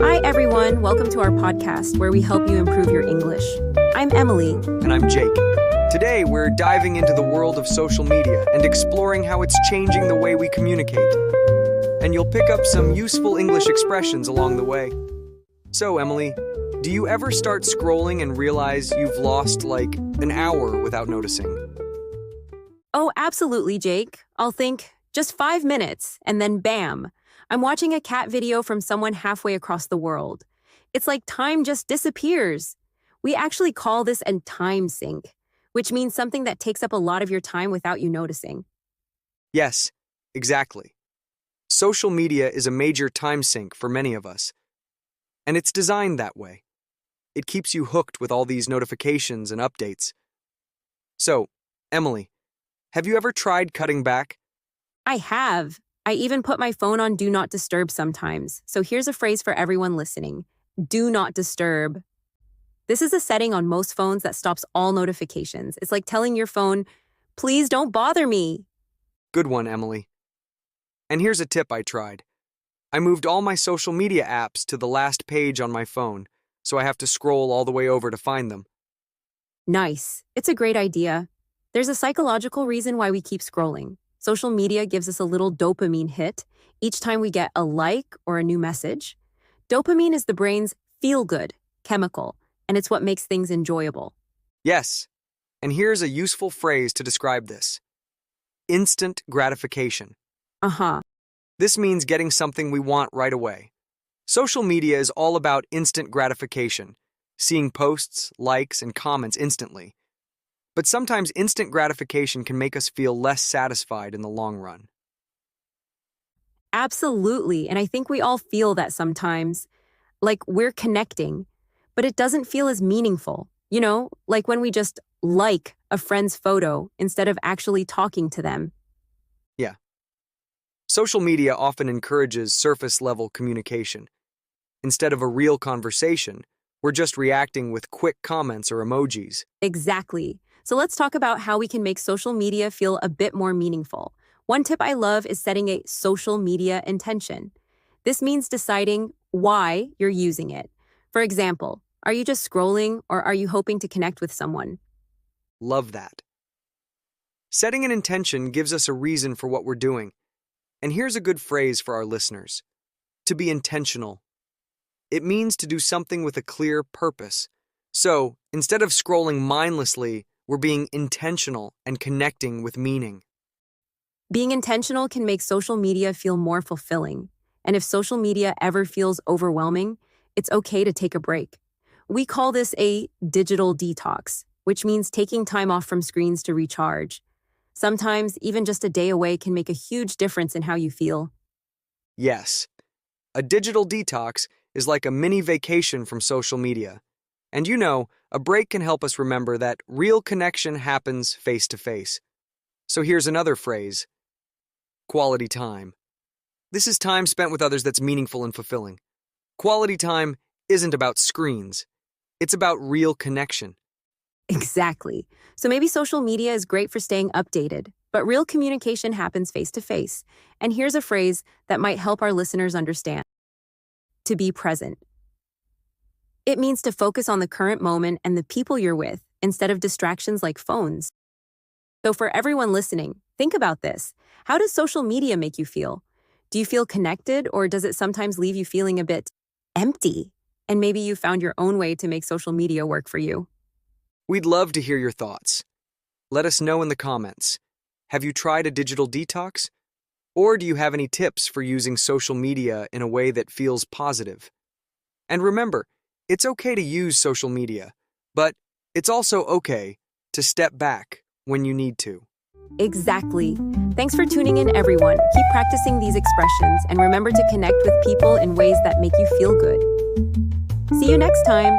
Hi, everyone. Welcome to our podcast where we help you improve your English. I'm Emily. And I'm Jake. Today, we're diving into the world of social media and exploring how it's changing the way we communicate. And you'll pick up some useful English expressions along the way. So, Emily, do you ever start scrolling and realize you've lost like an hour without noticing? Oh, absolutely, Jake. I'll think just 5 minutes, and then bam, I'm watching a cat video from someone halfway across the world. It's like time just disappears. We actually call this a time sink, which means something that takes up a lot of your time without you noticing. Yes, exactly. Social media is a major time sink for many of us. And it's designed that way. It keeps you hooked with all these notifications and updates. So, Emily, have you ever tried cutting back? I have. I even put my phone on Do Not Disturb sometimes. So here's a phrase for everyone listening. Do not disturb. This is a setting on most phones that stops all notifications. It's like telling your phone, please don't bother me. Good one, Emily. And here's a tip I tried. I moved all my social media apps to the last page on my phone, so I have to scroll all the way over to find them. Nice. It's a great idea. There's a psychological reason why we keep scrolling. Social media gives us a little dopamine hit each time we get a like or a new message. Dopamine is the brain's feel-good chemical, and it's what makes things enjoyable. Yes, and here's a useful phrase to describe this. Instant gratification. Uh-huh. This means getting something we want right away. Social media is all about instant gratification, seeing posts, likes, and comments instantly. But sometimes instant gratification can make us feel less satisfied in the long run. Absolutely, and I think we all feel that sometimes. Like we're connecting, but it doesn't feel as meaningful. You know, like when we just like a friend's photo instead of actually talking to them. Yeah. Social media often encourages surface-level communication. Instead of a real conversation, we're just reacting with quick comments or emojis. Exactly. So let's talk about how we can make social media feel a bit more meaningful. One tip I love is setting a social media intention. This means deciding why you're using it. For example, are you just scrolling or are you hoping to connect with someone? Love that. Setting an intention gives us a reason for what we're doing. And here's a good phrase for our listeners. To be intentional. It means to do something with a clear purpose. So, instead of scrolling mindlessly, we're being intentional and connecting with meaning. Being intentional can make social media feel more fulfilling. And if social media ever feels overwhelming, it's okay to take a break. We call this a digital detox, which means taking time off from screens to recharge. Sometimes, even just a day away can make a huge difference in how you feel. Yes, a digital detox is like a mini vacation from social media. And you know, a break can help us remember that real connection happens face to face. So here's another phrase. Quality time. This is time spent with others that's meaningful and fulfilling. Quality time isn't about screens. It's about real connection. Exactly. So maybe social media is great for staying updated, but real communication happens face to face. And here's a phrase that might help our listeners understand. To be present. It means to focus on the current moment and the people you're with instead of distractions like phones. So for everyone listening, think about this. How does social media make you feel? Do you feel connected or does it sometimes leave you feeling a bit empty? And maybe you found your own way to make social media work for you. We'd love to hear your thoughts. Let us know in the comments. Have you tried a digital detox? Or do you have any tips for using social media in a way that feels positive? And remember, it's okay to use social media, but it's also okay to step back when you need to. Exactly. Thanks for tuning in, everyone. Keep practicing these expressions and remember to connect with people in ways that make you feel good. See you next time.